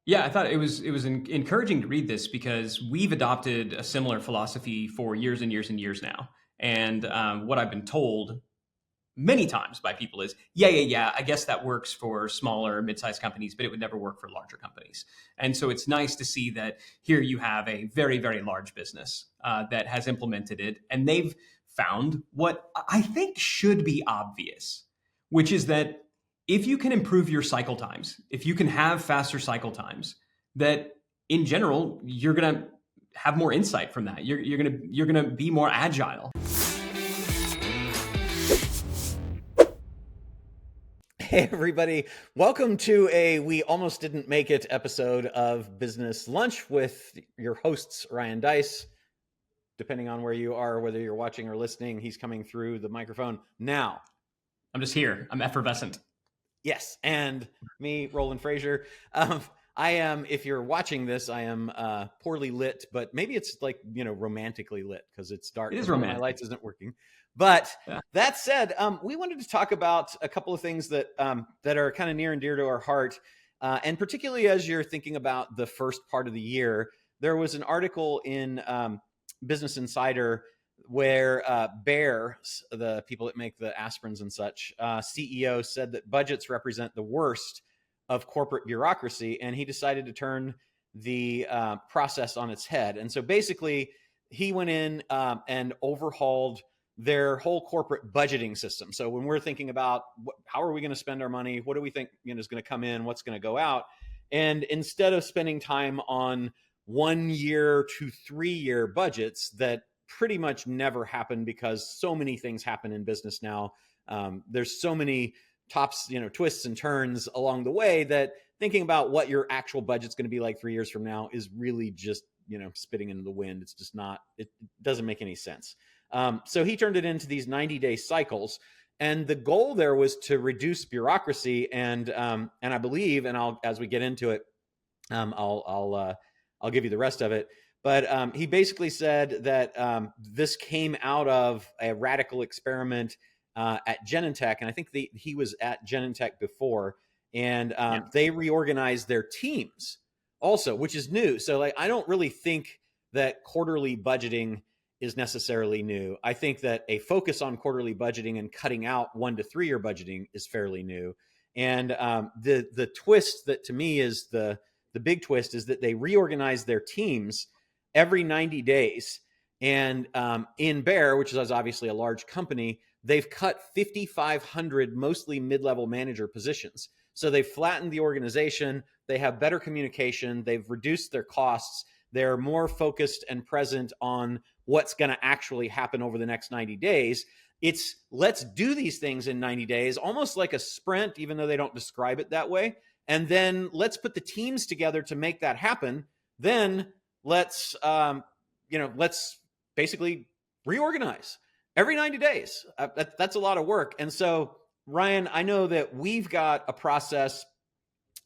Yeah, I thought it was encouraging to read this because we've adopted a similar philosophy for years and years and years now. And what I've been told many times by people is, yeah, I guess that works for smaller, mid-sized companies, but it would never work for larger companies. And so it's nice to see that here you have a very, very large business that has implemented it, and they've found what I think should be obvious, which is that if you can improve your cycle times, if you can have faster cycle times, that in general you're going to have more insight from that. You're going to be more agile. Hey, everybody. Welcome to a We Almost Didn't Make It episode of Business Lunch with your hosts, Ryan Deiss. Depending on where you are, whether you're watching or listening, he's coming through the microphone now. I'm just here. I'm effervescent. Yes. And me, Roland Frasier. I am, if you're watching this, I am poorly lit, but maybe it's like, romantically lit because it's dark. It is romantic. My lights isn't working. But Yeah. that said, we wanted to talk about a couple of things that are kind of near and dear to our heart. And particularly as you're thinking about the first part of the year, there was an article in Business Insider where Bayer, the people that make the aspirins and such, CEO said that budgets represent the worst of corporate bureaucracy, and he decided to turn the process on its head. And so basically, he went in and overhauled their whole corporate budgeting system. So when we're thinking about how are we going to spend our money, what do we think is going to come in, what's going to go out, and instead of spending time on 1 year to 3 year budgets that pretty much never happen because so many things happen in business now. There's so many twists and turns along the way that thinking about what your actual budget's going to be like 3 years from now is really just, spitting into the wind. It's just not, it doesn't make any sense. So he turned it into these 90-day cycles. And the goal there was to reduce bureaucracy. And I believe, and as we get into it, I'll give you the rest of it. But he basically said that this came out of a radical experiment at Genentech, and I think he was at Genentech before, and they reorganized their teams also, which is new. So I don't really think that quarterly budgeting is necessarily new. I think that a focus on quarterly budgeting and cutting out 1 to 3 year budgeting is fairly new. And the twist that to me is the big twist is that they reorganize their teams every 90 days. And in Bayer, which is obviously a large company, they've cut 5,500 mostly mid-level manager positions. So they've flattened the organization. They have better communication. They've reduced their costs. They're more focused and present on what's going to actually happen over the next 90 days. It's let's do these things in 90 days, almost like a sprint, even though they don't describe it that way. And then let's put the teams together to make that happen. Then let's basically reorganize every 90 days. That's a lot of work. And so, Ryan, I know that we've got a process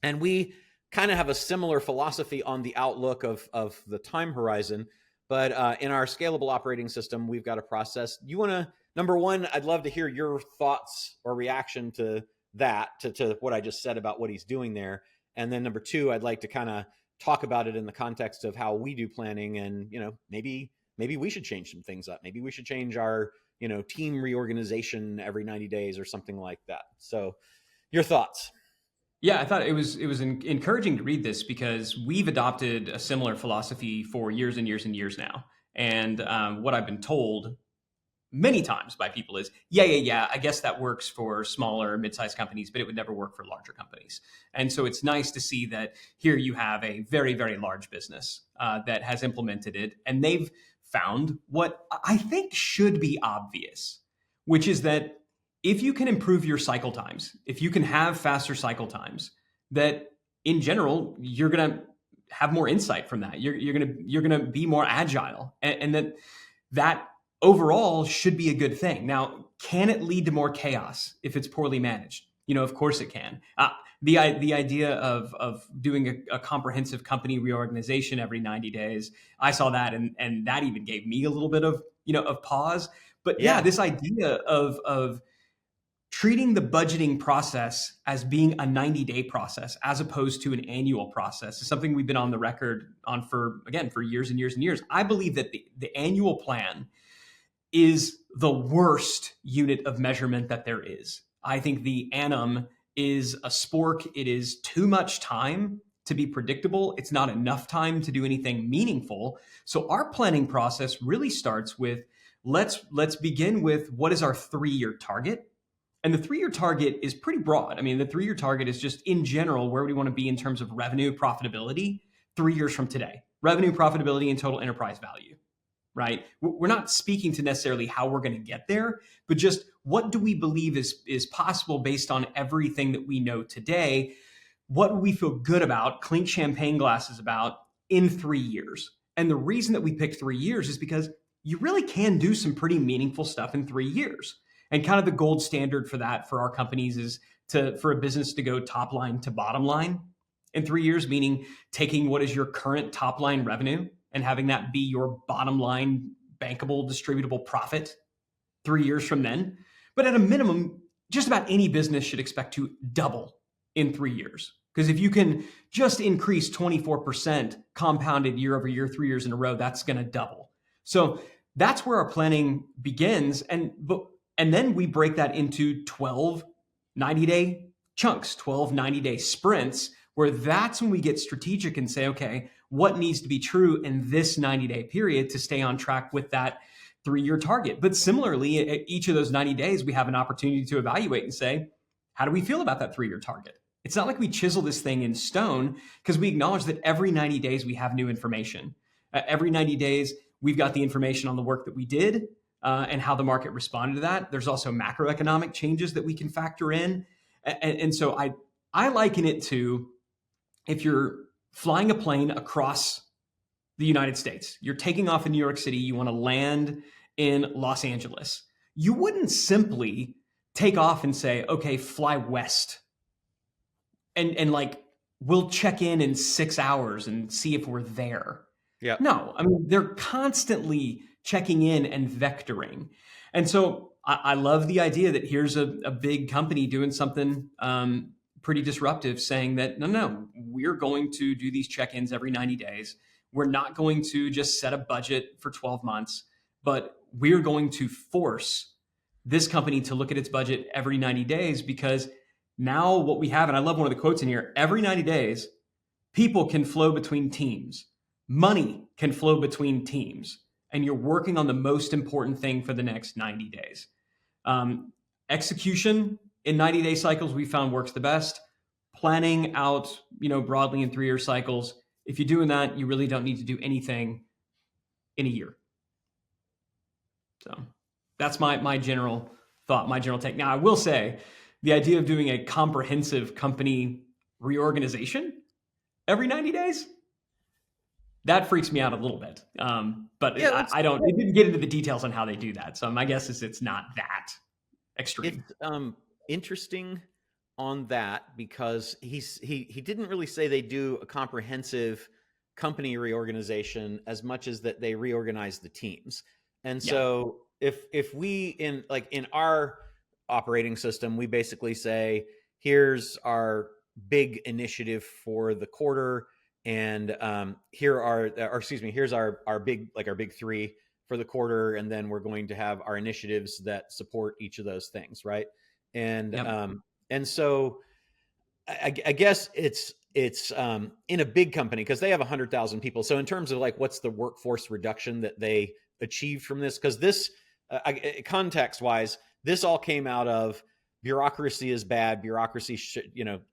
and we kind of have a similar philosophy on the outlook of the time horizon. But in our scalable operating system, we've got a process. You want to, number one, I'd love to hear your thoughts or reaction to that, to what I just said about what he's doing there. And then number two, I'd like to kind of talk about it in the context of how we do planning and, maybe we should change some things up. Maybe we should change our, team reorganization every 90 days or something like that. So your thoughts? Yeah, I thought it was encouraging to read this because we've adopted a similar philosophy for years and years and years now. And what I've been told many times by people is, yeah, I guess that works for smaller, mid-sized companies, but it would never work for larger companies. And so it's nice to see that here you have a very, very large business that has implemented it, and they've found what I think should be obvious, which is that if you can improve your cycle times, if you can have faster cycle times, that in general, you're going to have more insight from that. You're going to be more agile, and that overall should be a good thing. Now, can it lead to more chaos if it's poorly managed? Of course it can. The idea of doing a comprehensive company reorganization every 90 days, I saw that, and that even gave me a little bit of pause. But yeah, this idea of treating the budgeting process as being a 90-day process as opposed to an annual process is something we've been on the record on for, again, for years and years and years. I believe that the annual plan is the worst unit of measurement that there is. I think the annum is a spork. It is too much time to be predictable. It's not enough time to do anything meaningful. So our planning process really starts with let's begin with what is our 3-year target. And the 3-year target is pretty broad. I mean, the 3-year target is just in general where we want to be in terms of revenue profitability 3 years from today. Revenue profitability and total enterprise value, right? We're not speaking to necessarily how we're going to get there, but just what do we believe is possible based on everything that we know today? What do we feel good about, clink champagne glasses about in 3 years? And the reason that we picked 3 years is because you really can do some pretty meaningful stuff in 3 years. And kind of the gold standard for that for our companies is for a business to go top line to bottom line in 3 years, meaning taking what is your current top line revenue and having that be your bottom line bankable, distributable profit 3 years from then. But at a minimum, just about any business should expect to double in 3 years. Because if you can just increase 24% compounded year over year, 3 years in a row, that's going to double. So that's where our planning begins. And then we break that into 12 90-day chunks, 12 90-day sprints, where that's when we get strategic and say, okay, what needs to be true in this 90-day period to stay on track with that 3-year target? But similarly, at each of those 90 days, we have an opportunity to evaluate and say, how do we feel about that 3-year target? It's not like we chisel this thing in stone, because we acknowledge that every 90 days we have new information. Every 90 days, we've got the information on the work that we did and how the market responded to that. There's also macroeconomic changes that we can factor in. And so I liken it to if you're flying a plane across the United States, you're taking off in New York City, you want to land in Los Angeles. You wouldn't simply take off and say, okay, fly west. And like, we'll check in 6 hours and see if we're there. Yeah. No, I mean, they're constantly checking in and vectoring. And so I love the idea that here's a big company doing something pretty disruptive, saying that, no, we're going to do these check-ins every 90 days. We're not going to just set a budget for 12 months, but we're going to force this company to look at its budget every 90 days, because now what we have, and I love one of the quotes in here, every 90 days, people can flow between teams. Money can flow between teams. And you're working on the most important thing for the next 90 days. Execution in 90-day cycles, we found works the best. Planning out, broadly in 3-year cycles. If you're doing that, you really don't need to do anything in a year. So that's my general thought, my general take. Now, I will say the idea of doing a comprehensive company reorganization every 90 days, that freaks me out a little bit. But yeah, it didn't get into the details on how they do that. So my guess is it's not that extreme. It's interesting on that, because he didn't really say they do a comprehensive company reorganization as much as that they reorganize the teams. And so if we in our operating system, we basically say, here's our big initiative for the quarter. And here's our big 3 for the quarter. And then we're going to have our initiatives that support each of those things. Right. And so I guess it's in a big company, because they have 100,000 people. So in terms of what's the workforce reduction that they achieved from this? Because this context wise, this all came out of bureaucracy is bad. Bureaucracy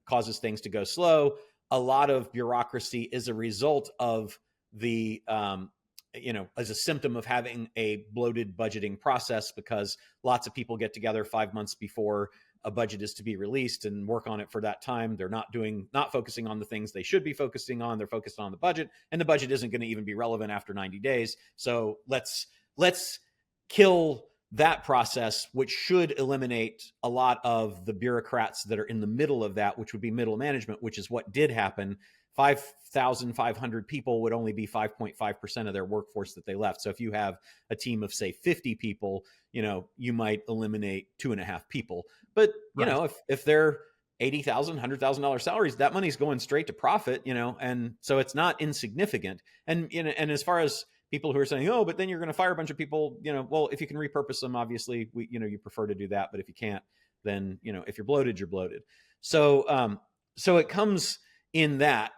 causes things to go slow. A lot of bureaucracy is a result of the, as a symptom of having a bloated budgeting process, because lots of people get together 5 months before a budget is to be released and work on it for that time. They're not focusing on the things they should be focusing on. They're focused on the budget, and the budget isn't going to even be relevant after 90 days. So let's kill that process, which should eliminate a lot of the bureaucrats that are in the middle of that, which would be middle management, which is what did happen 5,500 people would only be 5.5% of their workforce that they left. So if you have a team of, say, 50 people, you might eliminate 2.5 people. But, Right. if they're $80,000, $100,000 salaries, that money's going straight to profit, and so it's not insignificant. And, and as far as people who are saying, oh, but then you're going to fire a bunch of people, well, if you can repurpose them, obviously, you prefer to do that. But if you can't, then, if you're bloated, you're bloated. So, so it comes in that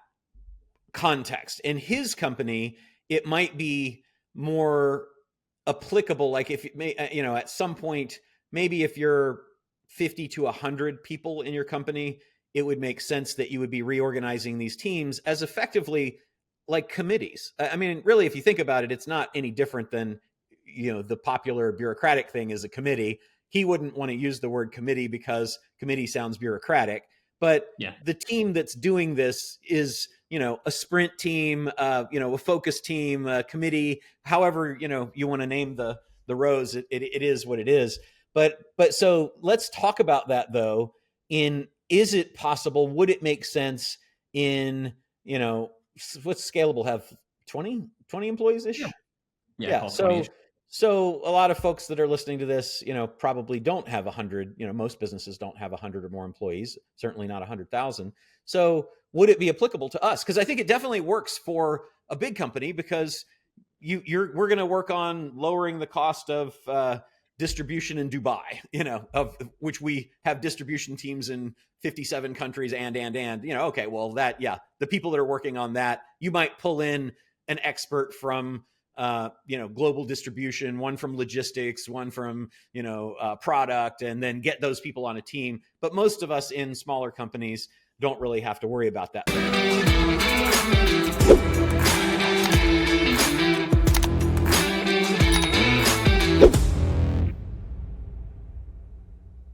context. In his company, it might be more applicable. Like if, at some point, maybe if you're 50 to 100 people in your company, it would make sense that you would be reorganizing these teams as effectively like committees. I mean, really, if you think about it, it's not any different than, the popular bureaucratic thing is a committee. He wouldn't want to use the word committee because committee sounds bureaucratic. But Yeah. the team that's doing this is, a sprint team, a focus team, a committee, however, you want to name the rows, it is what it is. But so let's talk about that though. Is it possible? Would it make sense in, what's scalable have 20 employees ish? Yeah. Yeah. Yeah. Call it 20. So a lot of folks that are listening to this, probably don't have 100, most businesses don't have 100 or more employees, certainly not 100,000. So would it be applicable to us? Because I think it definitely works for a big company, because we're going to work on lowering the cost of distribution in Dubai, of which we have distribution teams in 57 countries and, okay, well the people that are working on that, you might pull in an expert from, global distribution, one from logistics, one from, product, and then get those people on a team. But most of us in smaller companies don't really have to worry about that.